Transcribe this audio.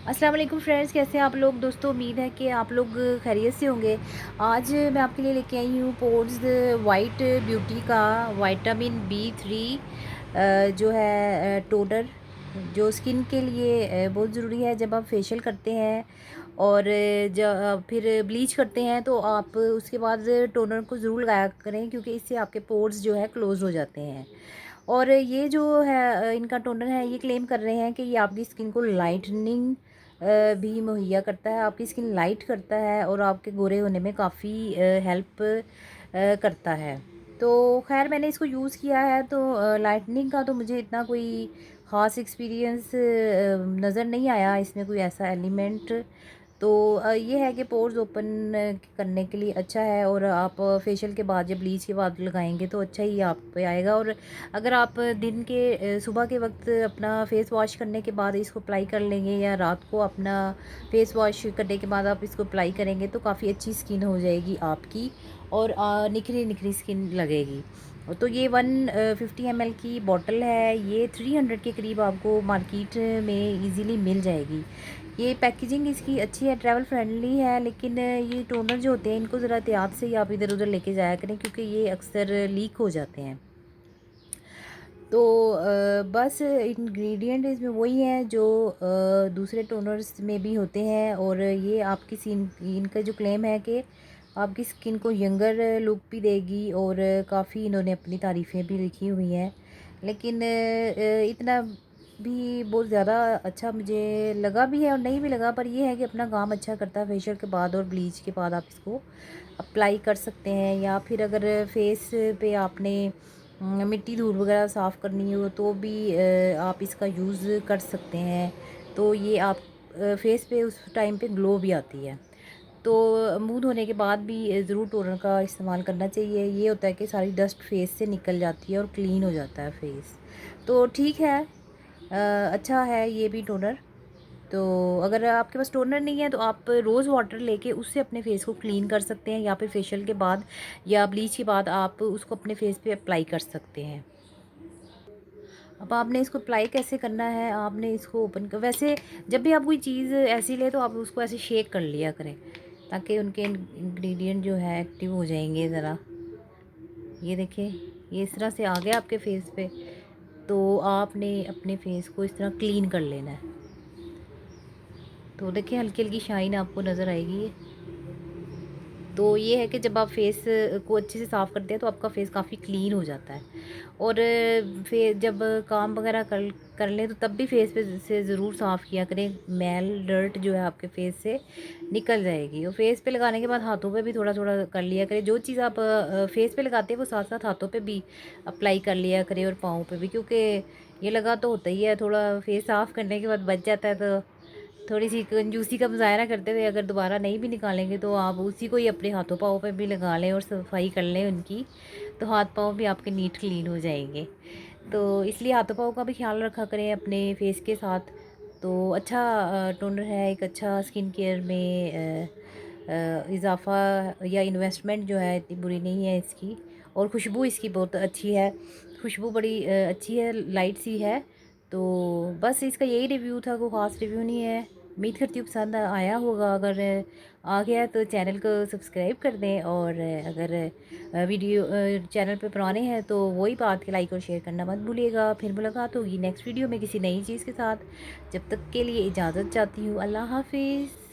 अस्सलाम वालेकुम फ्रेंड्स, कैसे हैं आप लोग। दोस्तों, उम्मीद है कि आप लोग खैरियत से होंगे। आज मैं आपके लिए लेके आई हूँ पोर्स वाइट ब्यूटी का विटामिन B3 जो है टोनर, जो स्किन के लिए बहुत ज़रूरी है। जब आप फेशियल करते हैं और जब फिर ब्लीच करते हैं तो आप उसके बाद टोनर को ज़रूर लगाया करें, क्योंकि इससे आपके पोर्स जो है क्लोज़ हो जाते हैं। और ये जो है इनका टोनर है, ये क्लेम कर रहे हैं कि ये आपकी स्किन को लाइटनिंग भी मुहैया करता है, आपकी स्किन लाइट करता है और आपके गोरे होने में काफ़ी हेल्प करता है। तो खैर, मैंने इसको यूज़ किया है तो लाइटनिंग का तो मुझे इतना कोई ख़ास एक्सपीरियंस नज़र नहीं आया, इसमें कोई ऐसा एलिमेंट। तो ये है कि पोर्स ओपन करने के लिए अच्छा है, और आप फेशियल के बाद या ब्लीच के बाद लगाएंगे तो अच्छा ही आप पे आएगा। और अगर आप दिन के सुबह के वक्त अपना फेस वॉश करने के बाद इसको अप्लाई कर लेंगे, या रात को अपना फेस वॉश करने के बाद आप इसको अप्लाई करेंगे तो काफ़ी अच्छी स्किन हो जाएगी आपकी, और निखरी निखरी स्किन लगेगी। तो ये 150 ml की बॉटल है, ये 300 के करीब आपको मार्केट में इजीली मिल जाएगी। ये पैकेजिंग इसकी अच्छी है, ट्रैवल फ्रेंडली है, लेकिन ये टोनर जो होते हैं इनको ज़रा एहतियात से ही आप इधर उधर लेके जाया करें, क्योंकि ये अक्सर लीक हो जाते हैं। तो बस इंग्रेडिएंट इसमें वही हैं जो दूसरे टोनर्स में भी होते हैं, और ये आपकी स्किन, इनका जो क्लेम है कि आपकी स्किन को यंगर लुक भी देगी, और काफ़ी इन्होंने अपनी तारीफ़ें भी लिखी हुई हैं। लेकिन इतना भी बहुत ज़्यादा अच्छा मुझे लगा भी है और नहीं भी लगा, पर यह है कि अपना काम अच्छा करता है। फेशियल के बाद और ब्लीच के बाद आप इसको अप्लाई कर सकते हैं, या फिर अगर फेस पे आपने मिट्टी धूल वगैरह साफ़ करनी हो तो भी आप इसका यूज़ कर सकते हैं। तो ये आप फेस पे उस टाइम पे ग्लो भी आती है। तो मुँह धोने के बाद भी ज़रूर टोनर का इस्तेमाल करना चाहिए। ये होता है कि सारी डस्ट फेस से निकल जाती है और क्लीन हो जाता है फेस। तो ठीक है, अच्छा है ये भी टोनर। तो अगर आपके पास टोनर नहीं है तो आप रोज़ वाटर लेके उससे अपने फेस को क्लीन कर सकते हैं, या फिर फेशियल के बाद या ब्लीच के बाद आप उसको अपने फेस पे अप्लाई कर सकते हैं। अब आपने इसको अप्लाई कैसे करना है, आपने इसको ओपन कर, वैसे जब भी आप कोई चीज़ ऐसी ले तो आप उसको ऐसे शेक कर लिया करें, ताकि उनके इंग्रेडिएंट जो है एक्टिव हो जाएंगे ज़रा। ये देखिए, ये इस तरह से आ गया आपके फेस पे। तो आपने अपने फेस को इस तरह क्लीन कर लेना है। तो देखिए, हल्की हल्की शाइन आपको नज़र आएगी। तो ये है कि जब आप फेस को अच्छे से साफ़ करते हैं तो आपका फेस काफ़ी क्लीन हो जाता है। और फिर जब काम वगैरह कर कर लें तो तब भी फेस पे से ज़रूर साफ़ किया करें, मैल डर्ट जो है आपके फेस से निकल जाएगी। और फेस पे लगाने के बाद हाथों पे भी थोड़ा थोड़ा कर लिया करें। जो चीज़ आप फेस पे लगाते हैं वो साथ साथ हाथों पे भी अप्लाई कर लिया करें, और पाँव पे भी, क्योंकि ये लगा तो होता ही है, थोड़ा फेस साफ़ करने के बाद बच जाता है। तो थोड़ी सी कंजूसी का मुज़ाहरा करते हुए अगर दोबारा नहीं भी निकालेंगे तो आप उसी को ही अपने हाथों पाँव पे भी लगा लें और सफाई कर लें उनकी, तो हाथ पाँव भी आपके नीट क्लीन हो जाएंगे। तो इसलिए हाथों पाँव का भी ख्याल रखा करें अपने फेस के साथ। तो अच्छा टोनर है, एक अच्छा स्किन केयर में इजाफ़ा या इन्वेस्टमेंट जो है इतनी बुरी नहीं है इसकी। और खुशबू इसकी बहुत अच्छी है, खुशबू बड़ी अच्छी है, लाइट सी है। तो बस इसका यही रिव्यू था, कोई ख़ास रिव्यू नहीं है। उम्मीद करती हूँ पसंद आया होगा। अगर आ गया तो चैनल को सब्सक्राइब कर दें, और अगर वीडियो चैनल पे पुराने हैं तो वही बात के लाइक और शेयर करना मत भूलिएगा। फिर मुलाकात होगी नेक्स्ट वीडियो में किसी नई चीज़ के साथ। जब तक के लिए इजाज़त चाहती हूँ। अल्लाह हाफिज़।